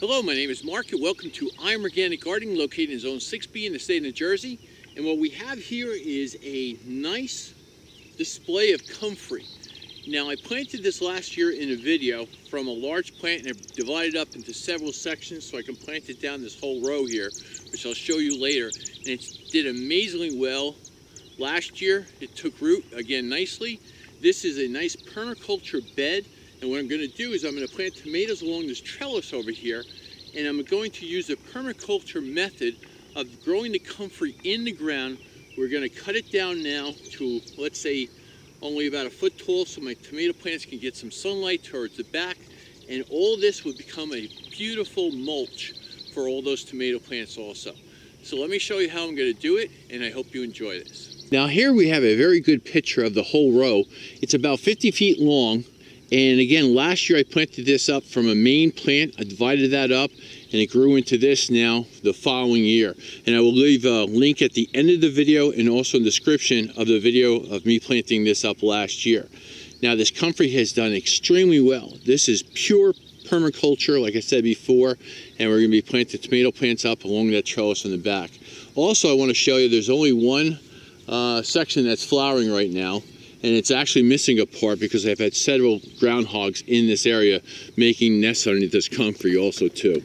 Hello, my name is Mark and welcome to I'm Organic Gardening, located in Zone 6B in the state of New Jersey. And what we have here is a nice display of comfrey. Now, I planted this last year in a video from a large plant and I divided up into several sections so I can plant it down this whole row here, which I'll show you later. And it did amazingly well last year. It took root again nicely. This is a nice permaculture bed. And what I'm going to do is I'm going to plant tomatoes along this trellis over here, and I'm going to use the permaculture method of growing the comfrey in the ground. We're going to cut it down now to, let's say, only about a foot tall so my tomato plants can get some sunlight towards the back, and all this will become a beautiful mulch for all those tomato plants also. So let me show you how I'm going to do it, and I hope you enjoy this. Now here we have a very good picture of the whole row. It's about 50 feet long. And again, last year I planted this up from a main plant. I divided that up and it grew into this now the following year. And I will leave a link at the end of the video and also in the description of the video of me planting this up last year. Now this comfrey has done extremely well. This is pure permaculture, like I said before, and we're going to be planting tomato plants up along that trellis in the back. Also, I want to show you there's only one section that's flowering right now. And it's actually missing a part because I've had several groundhogs in this area making nests underneath this comfrey also too.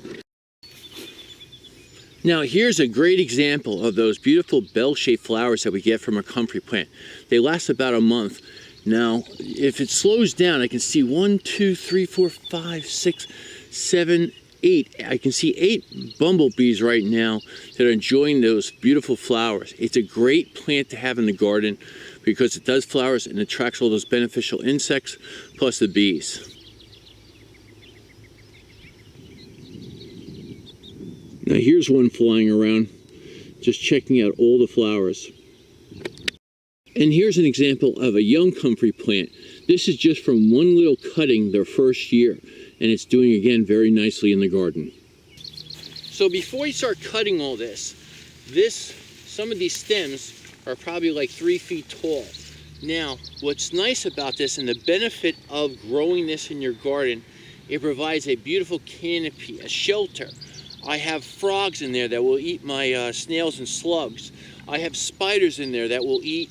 Now here's a great example of those beautiful bell-shaped flowers that we get from a comfrey plant. They last about a month. Now if it slows down, I can see 1, 2, 3, 4, 5, 6, 7, 8. I can see 8 bumblebees right now that are enjoying those beautiful flowers. It's a great plant to have in the garden because it does flowers and attracts all those beneficial insects plus the bees. Now here's one flying around just checking out all the flowers. And here's an example of a young comfrey plant. This is just from one little cutting their first year, and it's doing again very nicely in the garden. So before you start cutting all this, some of these stems are probably like 3 feet tall. Now, what's nice about this and the benefit of growing this in your garden, it provides a beautiful canopy, a shelter. I have frogs in there that will eat my snails and slugs. I have spiders in there that will eat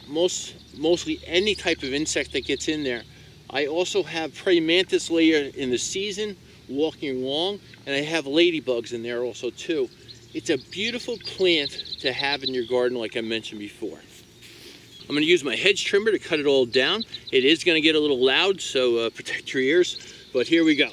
mostly any type of insect that gets in there. I also have praying mantis later in the season walking along, and I have ladybugs in there also too. It's a beautiful plant to have in your garden like I mentioned before. I'm going to use my hedge trimmer to cut it all down. It is going to get a little loud, so protect your ears, but here we go.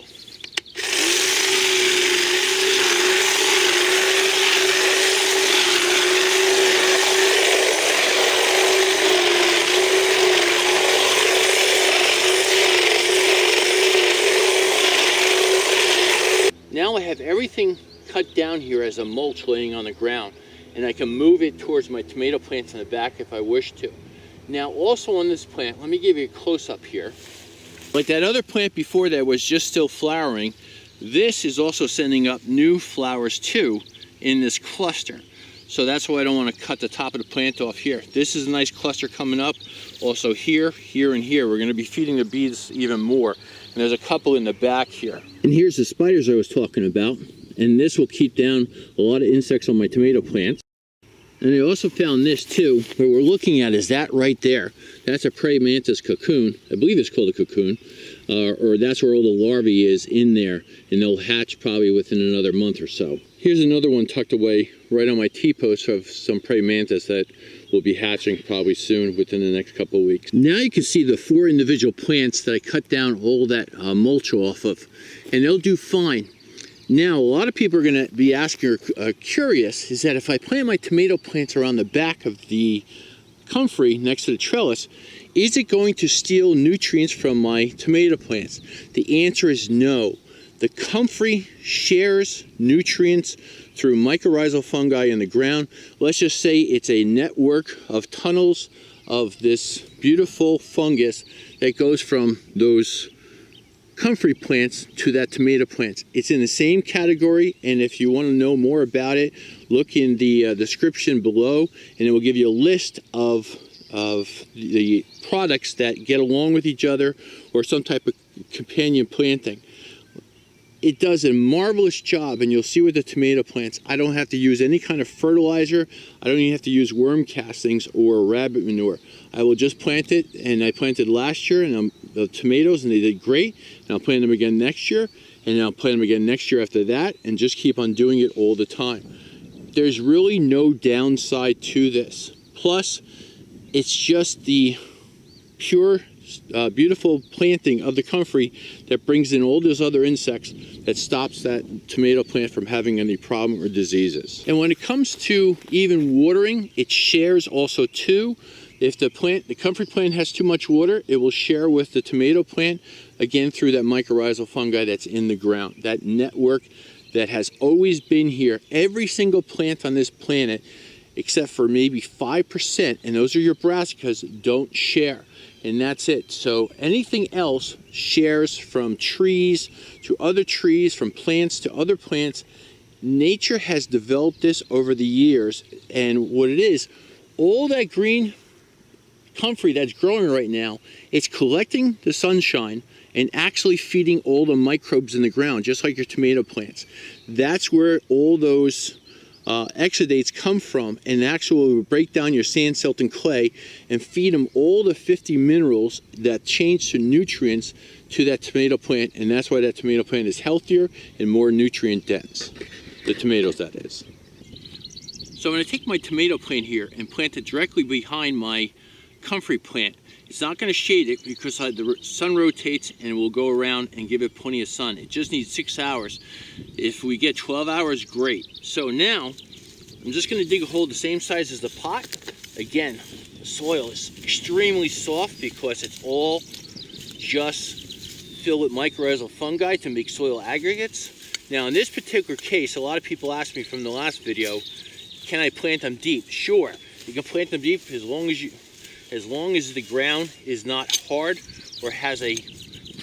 Now I have everything cut down here as a mulch laying on the ground, and I can move it towards my tomato plants in the back if I wish to. Now also on this plant, let me give you a close-up here. Like that other plant before that was just still flowering, this is also sending up new flowers too in this cluster. So that's why I don't want to cut the top of the plant off here. This is a nice cluster coming up. Also here, here, and here. We're going to be feeding the bees even more. And there's a couple in the back here. And here's the spiders I was talking about. And this will keep down a lot of insects on my tomato plants. And I also found this too. What we're looking at is that right there. That's a praying mantis cocoon. I believe it's called a cocoon. Or that's where all the larvae is in there. And they'll hatch probably within another month or so. Here's another one tucked away right on my T-post of some praying mantis that will be hatching probably soon within the next couple of weeks. Now you can see the 4 individual plants that I cut down all that mulch off of. And they'll do fine. Now, a lot of people are going to be asking or curious is that if I plant my tomato plants around the back of the comfrey next to the trellis, is it going to steal nutrients from my tomato plants? The answer is no. The comfrey shares nutrients through mycorrhizal fungi in the ground. Let's just say it's a network of tunnels of this beautiful fungus that goes from those comfrey plants to that tomato plants. It's in the same category, and if you want to know more about it, look in the description below, and it will give you a list of the products that get along with each other or some type of companion planting. it does a marvelous job, and you'll see with the tomato plants, I don't have to use any kind of fertilizer. I don't even have to use worm castings or rabbit manure. I will just plant it, and I planted last year, and the tomatoes, and they did great. And I'll plant them again next year, and I'll plant them again next year after that, and just keep on doing it all the time. There's really no downside to this. Plus, it's just the pure beautiful planting of the comfrey that brings in all those other insects that stops that tomato plant from having any problem or diseases. And when it comes to even watering, it shares also too. If the comfrey plant has too much water, it will share with the tomato plant, again through that mycorrhizal fungi that's in the ground, that network that has always been here. Every single plant on this planet, except for maybe 5%, and those are your brassicas, don't share. And that's it. So anything else shares, from trees to other trees, from plants to other plants. Nature has developed this over the years, and what it is, all that green comfrey that's growing right now, it's collecting the sunshine and actually feeding all the microbes in the ground, just like your tomato plants. That's where all those exudates come from, and actually will break down your sand, silt, and clay and feed them all the 50 minerals that change to nutrients to that tomato plant, and that's why that tomato plant is healthier and more nutrient dense. The tomatoes, that is. So I'm going to take my tomato plant here and plant it directly behind my comfrey plant. It's not going to shade it because the sun rotates and it will go around and give it plenty of sun. It just needs 6 hours. If we get 12 hours, great. So now, I'm just going to dig a hole the same size as the pot. Again, the soil is extremely soft because it's all just filled with mycorrhizal fungi to make soil aggregates. Now in this particular case, a lot of people asked me from the last video, can I plant them deep? Sure, you can plant them deep as long as the ground is not hard or has a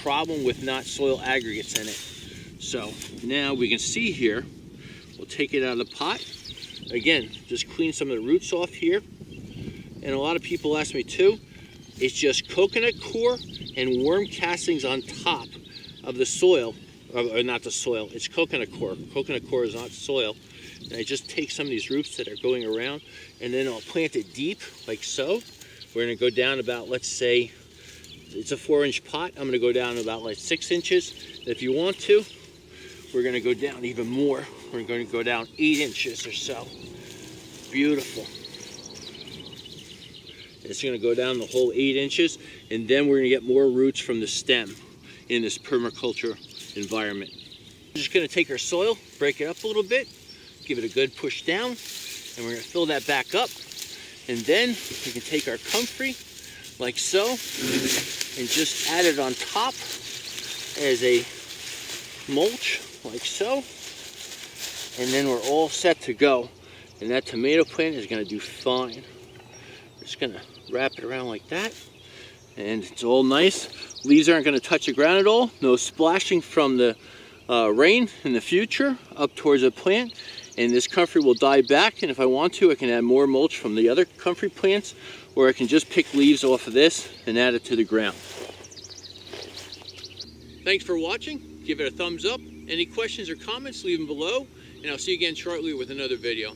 problem with not soil aggregates in it. So now we can see here, we'll take it out of the pot. Again, just clean some of the roots off here. And a lot of people ask me too, it's just coconut coir and worm castings on top of the soil, or not the soil, it's coconut coir. Coconut coir is not soil. And I just take some of these roots that are going around, and then I'll plant it deep, like so. We're going to go down about, let's say, it's a 4-inch pot. I'm going to go down about like 6 inches. And if you want to, we're going to go down even more. We're going to go down 8 inches or so. Beautiful. It's going to go down the whole 8 inches, and then we're going to get more roots from the stem in this permaculture environment. We're just going to take our soil, break it up a little bit, give it a good push down, and we're going to fill that back up. And then we can take our comfrey, like so, and just add it on top as a mulch, like so. And then we're all set to go. And that tomato plant is going to do fine. We're just going to wrap it around like that. And it's all nice. Leaves aren't going to touch the ground at all. No splashing from the rain in the future up towards the plant. And this comfrey will die back, and if I want to, I can add more mulch from the other comfrey plants, or I can just pick leaves off of this and add it to the ground. Thanks for watching. Give it a thumbs up. Any questions or comments, leave them below, and I'll see you again shortly with another video.